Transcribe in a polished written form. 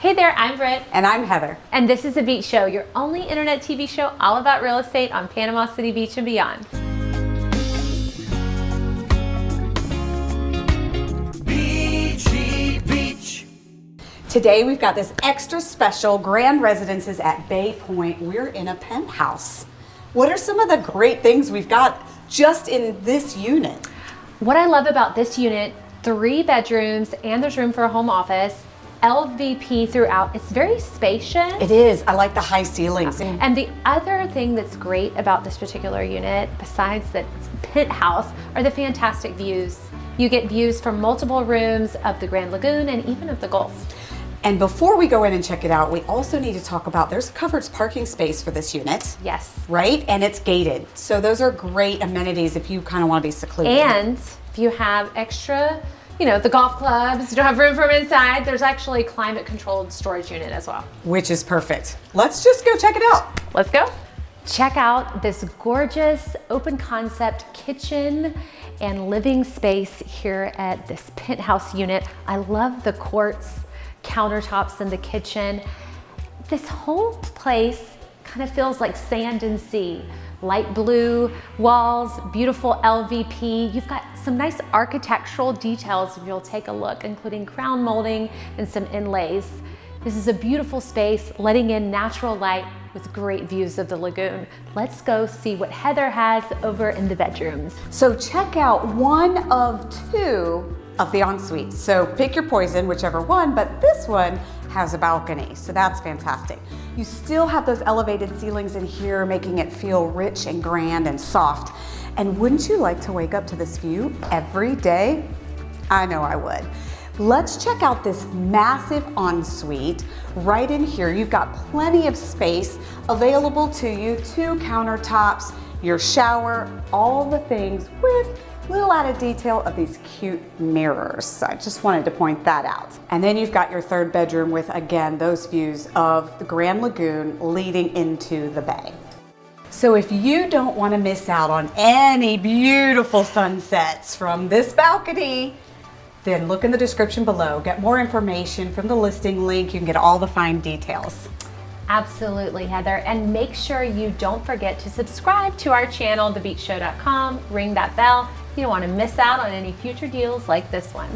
Hey there, I'm Britt. And I'm Heather. And this is The Beach Show, your only internet TV show all about real estate on Panama City Beach and beyond. Beachy Beach. Today we've got this extra special grand residences at Bay Point. We're in a penthouse. What are some of the great things we've got just in this unit? What I love about this unit, 3 bedrooms and there's room for a home office. LVP throughout. It's very spacious. It is. I like the high ceilings. And the other thing that's great about this particular unit, besides that penthouse, are the fantastic views. You get views from multiple rooms of the Grand Lagoon and even of the Gulf. And before we go in and check it out, we also need to talk about there's covered parking space for this unit. Yes. Right? And it's gated. So those are great amenities if you kind of want to be secluded. And if you have extra, the golf clubs, you don't have room for them inside, there's actually a climate controlled storage unit as well. Which is perfect. Let's just go check it out. Let's go. Check out this gorgeous open concept kitchen and living space here at this penthouse unit. I love the quartz countertops in the kitchen. This whole place kind of feels like sand and sea. Light blue walls, beautiful LVP. You've got some nice architectural details if you'll take a look, including crown molding and some inlays. This is a beautiful space, letting in natural light with great views of the lagoon. Let's go see what Heather has over in the bedrooms. So check out one of 2 of the en-suites. So pick your poison, whichever one, but this one has a balcony, so that's fantastic. You still have those elevated ceilings in here, making it feel rich and grand and soft. And wouldn't you like to wake up to this view every day? I know I would. Let's check out this massive ensuite. Right in here, you've got plenty of space available to you, 2 countertops, your shower, all the things with little added detail of these cute mirrors. So I just wanted to point that out. And then you've got your 3rd bedroom with, again, those views of the Grand Lagoon leading into the bay. So if you don't want to miss out on any beautiful sunsets from this balcony, then look in the description below. Get more information from the listing link. You can get all the fine details. Absolutely, Heather. And make sure you don't forget to subscribe to our channel, thebeachshow.com. Ring that bell. You don't want to miss out on any future deals like this one.